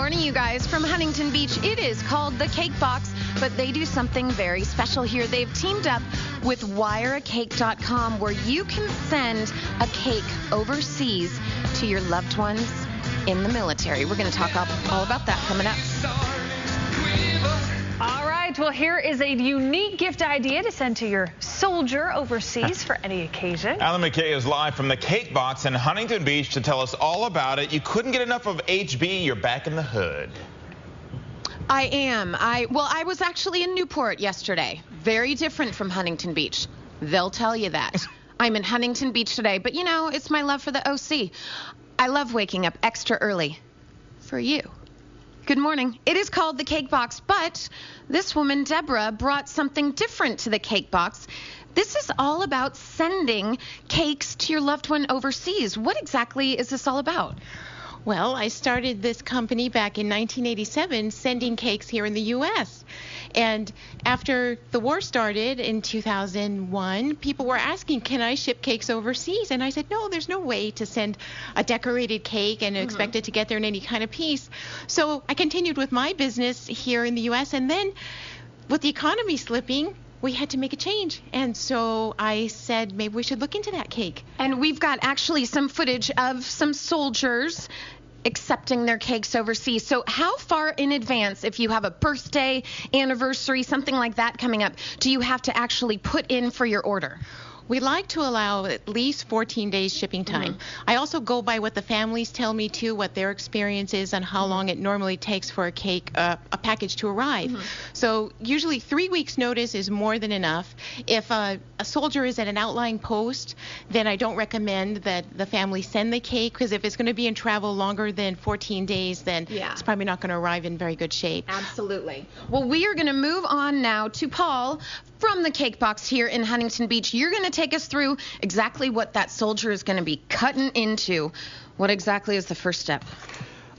morning, you guys. From Huntington Beach, it is called the Cake Box, but they do something very special here. They've teamed up with wireacake.com, where you can send a cake overseas to your loved ones in the military. We're going to talk all about that coming up. All right, well, here is a unique gift idea to send to your soldier overseas for any occasion. Allie Mac Kay is live from the Cake Box in Huntington Beach to tell us all about it. You couldn't get enough of HB. You're back in the hood. I am. I was actually in Newport yesterday. Very different from Huntington Beach. They'll tell you that. I'm in Huntington Beach today, but you know, it's my love for the OC. I love waking up extra early for you. Good morning. It is called the Cake Box, but this woman, Deborah, brought something different to the Cake Box. This is all about sending cakes to your loved one overseas. What exactly is this all about? Well, I started this company back in 1987 sending cakes here in the U.S. And after the war started in 2001, people were asking, can I ship cakes overseas? And I said, no, there's no way to send a decorated cake and expect it to get there in any kind of piece. So I continued with my business here in the U.S. And then with the economy slipping, we had to make a change. And so I said, maybe we should look into that cake. And we've got actually some footage of some soldiers accepting their cakes overseas. So how far in advance, if you have a birthday, anniversary, something like that coming up, do you have to actually put in for your order? We like to allow at least 14 days shipping time. I also go by what the families tell me too, what their experience is and how long it normally takes for a cake, a package to arrive. So usually 3 weeks notice is more than enough. If a soldier is at an outlying post, then I don't recommend that the family send the cake, because if it's going to be in travel longer than 14 days, then it's probably not going to arrive in very good shape. Absolutely. Well, we are going to move on now to Paul from the Cake Box here in Huntington Beach. You're going to take us through exactly what that soldier is going to be cutting into. What exactly is the first step?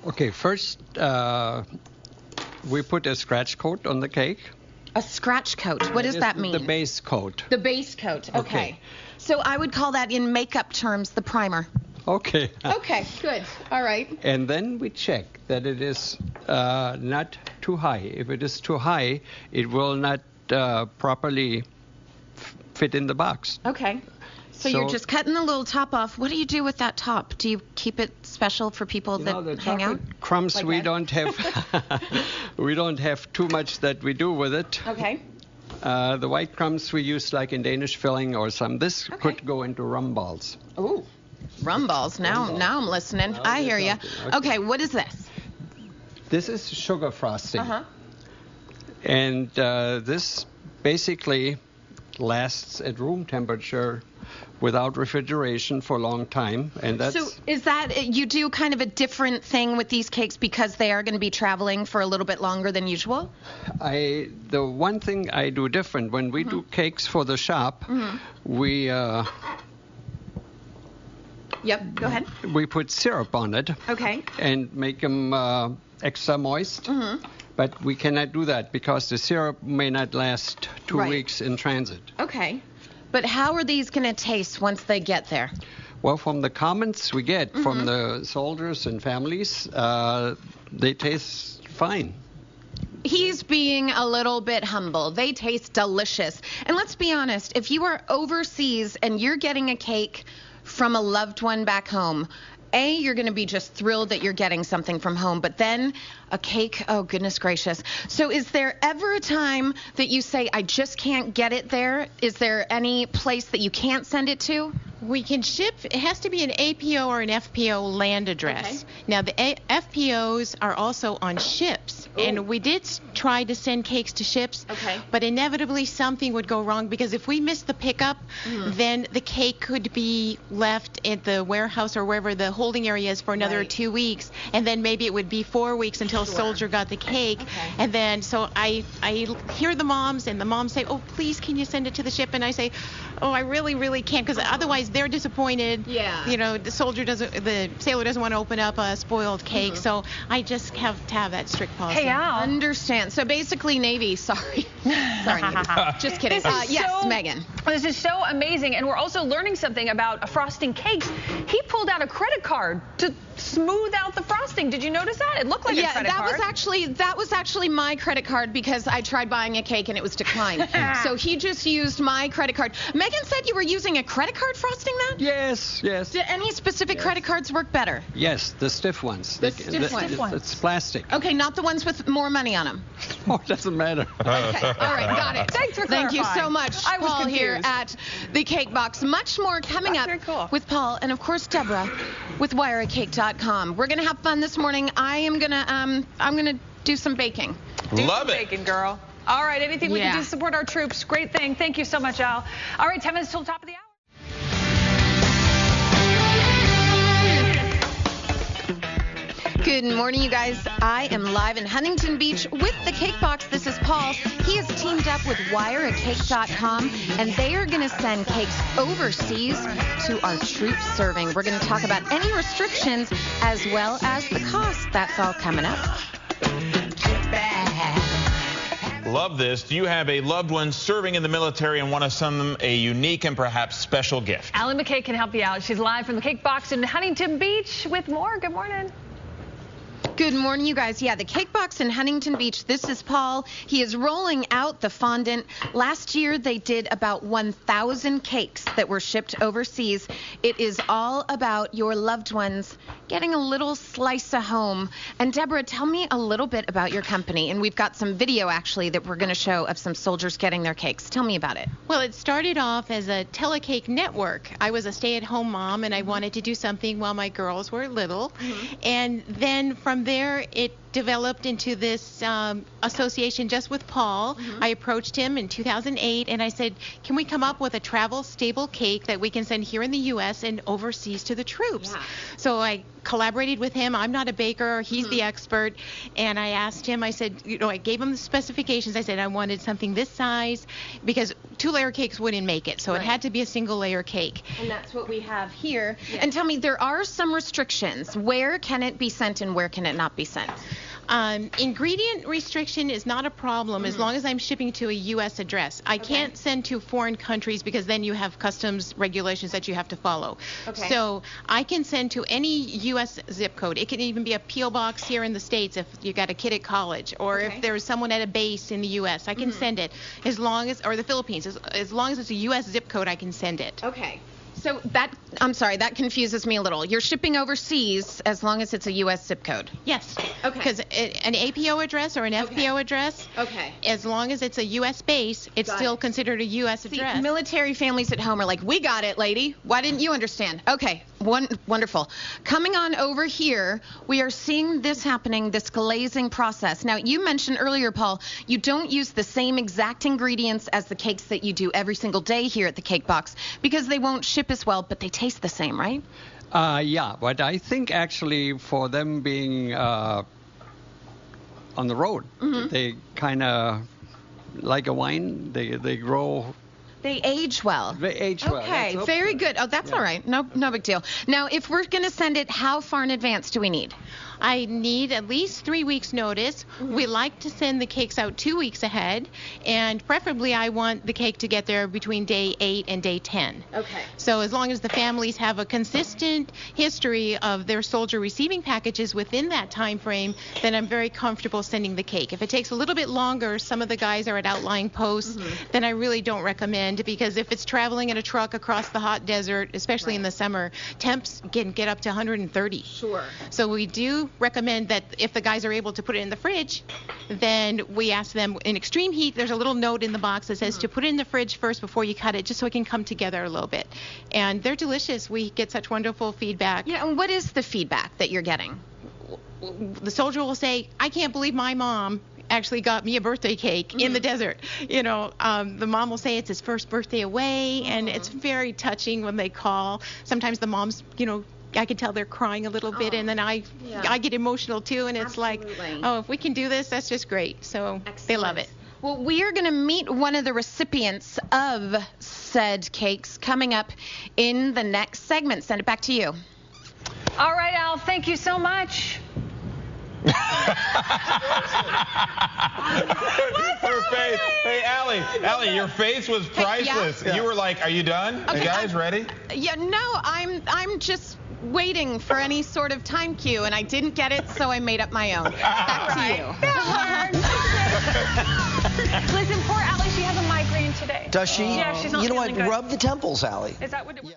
Okay, first we put a scratch coat on the cake. A scratch coat. What does that mean? The base coat. The base coat. Okay. So I would call that in makeup terms the primer. Okay. Okay, good. All right. And then we check that it is not too high. If it is too high, it will not properly fit in the box. Okay. So you're just cutting the little top off. What do you do with that top? Do you keep it special for people that hang out? Crumbs, like we don't have we don't have too much that we do with it. Okay. The white crumbs we use like in Danish filling or some. This could go into rum balls. Ooh. Rum balls. Now I'm listening. Now I hear you. Okay, what is this? This is sugar frosting. And this basically lasts at room temperature without refrigeration for a long time. And that's So is that, you do kind of a different thing with these cakes because they are going to be traveling for a little bit longer than usual? The one thing I do different, when we do cakes for the shop, we Yep, go ahead. we put syrup on it. Okay. And make them extra moist. But we cannot do that because the syrup may not last 2 weeks in transit. Okay. But how are these going to taste once they get there? Well, from the comments we get from the soldiers and families, they taste fine. He's being a little bit humble. They taste delicious. And let's be honest, if you are overseas and you're getting a cake from a loved one back home, you're going to be just thrilled that you're getting something from home, but then a cake, oh, goodness gracious. So is there ever a time that you say, I just can't get it there? Is there any place that you can't send it to? We can ship, it has to be an APO or an FPO land address. Now, the FPOs are also on ships, and we did try to send cakes to ships, but inevitably something would go wrong, because if we miss the pickup, then the cake could be left at the warehouse or wherever the holding area is for another 2 weeks, and then maybe it would be 4 weeks until a soldier got the cake. And then, so I hear the moms, and the moms say, oh, please, can you send it to the ship? And I say, oh, I really can't, because otherwise they're disappointed. You know, the sailor doesn't want to open up a spoiled cake, so I just have to have that strict policy. Hey, Al. Understand. So basically, Navy, sorry, Navy. Just kidding. Yes, Megan. This is so amazing, and we're also learning something about frosting cakes. He pulled out a credit card to smooth out the frosting. Did you notice that? It looked like a credit card. That was actually my credit card because I tried buying a cake and it was declined. So he just used my credit card. Megan said you were using a credit card frosting then? Yes. Did any specific credit cards work better? Yes, the stiff ones. The stiff ones. It's plastic. Okay, not the ones with more money on them. Oh, it doesn't matter. Okay, all right, got it. Thanks for Thank you clarifying. so much, I was Paul, confused. here at the Cake Box. Much more coming up Very cool. with Paul and, of course, Deborah with WireACake.com. We're going to have fun this morning. I'm gonna do some baking. Love it. Bacon, girl. All right, anything we can do to support our troops, great thing. Thank you so much, Al. All right, 10 minutes till the top of the hour. Good morning, you guys. I am live in Huntington Beach with the Cake Box. This is Paul. He has teamed up with WireACake.com, and they are going to send cakes overseas to our troops serving. We're going to talk about any restrictions as well as the cost. That's all coming up. Love this. Do you have a loved one serving in the military and want to send them a unique and perhaps special gift? Allie Mac Kay can help you out. She's live from the Cake Box in Huntington Beach with more. Good morning. Good morning, you guys. Yeah, the Cake Box in Huntington Beach. This is Paul. He is rolling out the fondant. Last year, they did about 1,000 cakes that were shipped overseas. It is all about your loved ones getting a little slice of home. And Deborah, tell me a little bit about your company. And we've got some video, actually, that we're going to show of some soldiers getting their cakes. Tell me about it. Well, it started off as a telecake network. I was a stay-at-home mom, and I wanted to do something while my girls were little. And then from there, it developed into this association just with Paul. I approached him in 2008, and I said, can we come up with a travel stable cake that we can send here in the U.S. and overseas to the troops? So I collaborated with him. I'm not a baker. He's the expert. And I asked him, I said, I gave him the specifications. I said I wanted something this size because 2-layer cakes wouldn't make it. So it had to be a single-layer cake. And that's what we have here. And tell me, there are some restrictions. Where can it be sent and where can it not be sent? Ingredient restriction is not a problem as long as I'm shipping to a U.S. address. I can't send to foreign countries because then you have customs regulations that you have to follow. So I can send to any U.S. zip code. It can even be a P.O. box here in the States if you got a kid at college, or if there's someone at a base in the U.S. I can send it as long as, or the Philippines, as long as it's a U.S. zip code, I can send it. Okay. So I'm sorry, that confuses me a little. You're shipping overseas as long as it's a U.S. zip code. Yes. Okay. Because an APO address or an FPO address, as long as it's a U.S. base, it's still considered a U.S. address. Military families at home are like, we got it, lady. Why didn't you understand? Okay, wonderful. Coming on over here, we are seeing this happening, this glazing process. Now, you mentioned earlier, Paul, you don't use the same exact ingredients as the cakes that you do every single day here at the Cake Box because they won't ship as well, but they taste the same, right? Yeah, but I think actually for them being on the road, they kind of like a wine. They grow. They age well. They age well. Okay, very good. Oh, that's all right. No big deal. Now, if we're going to send it, how far in advance do we need? I need at least 3 weeks notice. We like to send the cakes out 2 weeks ahead, and preferably I want the cake to get there between day 8 and day 10. Okay. So as long as the families have a consistent history of their soldier receiving packages within that time frame, then I'm very comfortable sending the cake. If it takes a little bit longer, some of the guys are at outlying posts, then I really don't recommend, because if it's traveling in a truck across the hot desert, especially in the summer, temps can get up to 130. Sure. So we do recommend that if the guys are able to put it in the fridge, then we ask them in extreme heat, there's a little note in the box that says to put it in the fridge first before you cut it, just so it can come together a little bit. And they're delicious. We get such wonderful feedback. Yeah, and what is the feedback that you're getting? The soldier will say, I can't believe my mom actually got me a birthday cake in the desert. The mom will say it's his first birthday away, and it's very touching when they call. Sometimes the moms, I can tell they're crying a little bit, and then I get emotional too, and it's like, oh, if we can do this, that's just great. So they love it. Well, we are going to meet one of the recipients of said cakes coming up in the next segment. Send it back to you. All right, Al, thank you so much. Her face. Hey, Allie, your face was priceless. Hey, yeah. You were like, "Are you done? Okay, you guys ready?" Yeah, no, I'm just waiting for any sort of time cue, and I didn't get it, so I made up my own. Back to you. Listen, poor Allie, she has a migraine today. Does she? Yeah, she's not You know what? feeling good. Rub the temples, Allie. Is that what it was?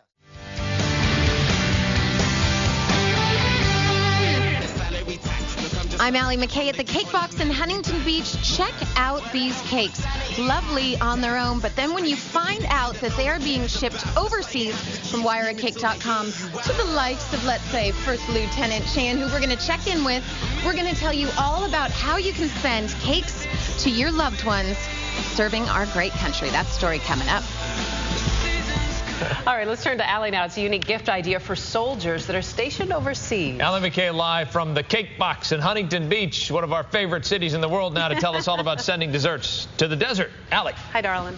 I'm Allie Mac Kay at the Cake Box in Huntington Beach. Check out these cakes. Lovely on their own, but then when you find out that they are being shipped overseas from wireacake.com to the likes of, let's say, First Lieutenant Chan, who we're going to check in with, we're going to tell you all about how you can send cakes to your loved ones serving our great country. That story coming up. All right, let's turn to Allie now. It's a unique gift idea for soldiers that are stationed overseas. Allie Mac Kay live from the Cake Box in Huntington Beach, one of our favorite cities in the world now, to tell us all about sending desserts to the desert. Allie. Hi, darling.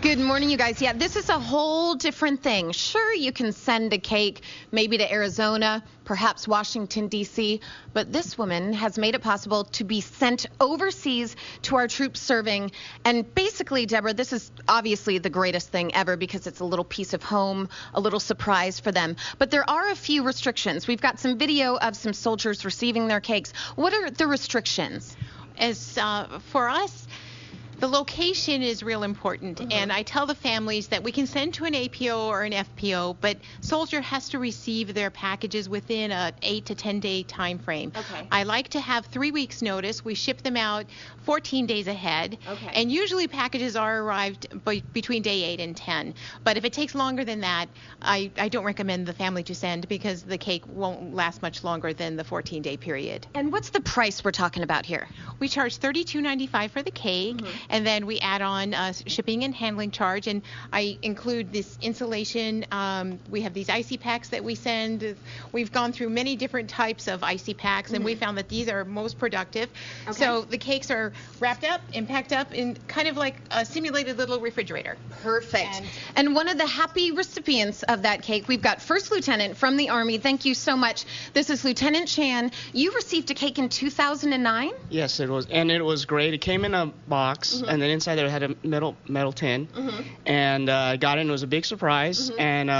Good morning, you guys. Yeah, this is a whole different thing. Sure, you can send a cake maybe to Arizona, perhaps Washington, D.C., but this woman has made it possible to be sent overseas to our troops serving. And basically, Deborah, this is obviously the greatest thing ever because it's a little piece of home, a little surprise for them. But there are a few restrictions. We've got some video of some soldiers receiving their cakes. What are the restrictions? As for us, the location is real important, and I tell the families that we can send to an APO or an FPO, but soldier has to receive their packages within an 8 to 10 day time frame. Okay. I like to have 3 weeks notice. We ship them out 14 days ahead, Okay. and usually packages are arrived between day 8 and 10. But if it takes longer than that, I don't recommend the family to send because the cake won't last much longer than the 14-day period. And what's the price we're talking about here? We charge $32.95 for the cake, and then we add on shipping and handling charge, and I include this insulation. We have these icy packs that we send. We've gone through many different types of icy packs, and we found that these are most productive. Okay. So the cakes are wrapped up and packed up in kind of like a simulated little refrigerator. Perfect. And one of the happy recipients of that cake, we've got First Lieutenant from the Army. Thank you so much. This is Lieutenant Chan. You received a cake in 2009? Yes, it was, and it was great. It came in a box, and then inside there it had a metal tin, and I got it, and it was a big surprise, and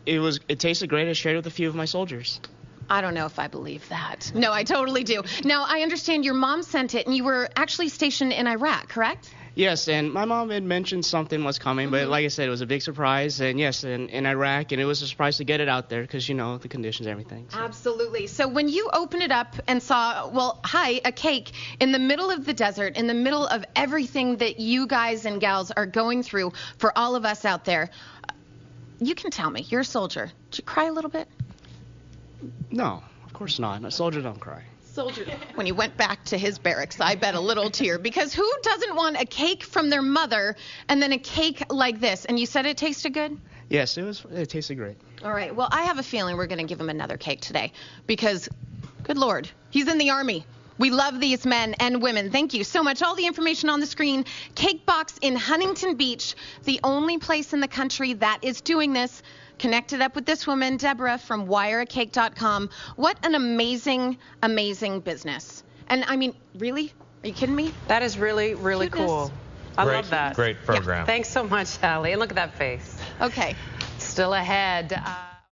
it tasted great. I shared it with a few of my soldiers. I don't know if I believe that. No, I totally do. Now, I understand your mom sent it, and you were actually stationed in Iraq, correct? Yes, and my mom had mentioned something was coming, but like I said, it was a big surprise, and yes, in Iraq, and it was a surprise to get it out there because, you know, the conditions and everything. So. Absolutely. So when you open it up and saw, well, hi, a cake in the middle of the desert, in the middle of everything that you guys and gals are going through for all of us out there, you can tell me, you're a soldier. Did you cry a little bit? No, of course not. A soldier don't cry. Soldier. When he went back to his barracks, I bet a little tear, because who doesn't want a cake from their mother and then a cake like this? And you said it tasted good? Yes, it tasted great. All right. Well, I have a feeling we're going to give him another cake today because, good Lord, he's in the Army. We love these men and women. Thank you so much. All the information on the screen. Cake Box in Huntington Beach, the only place in the country that is doing this. Connected up with this woman, Deborah, from wireacake.com. What an amazing, amazing business. And, I mean, really? Are you kidding me? That is really, really cool. I love that. Great program. Thanks so much, Allie. And look at that face. Okay. Still ahead.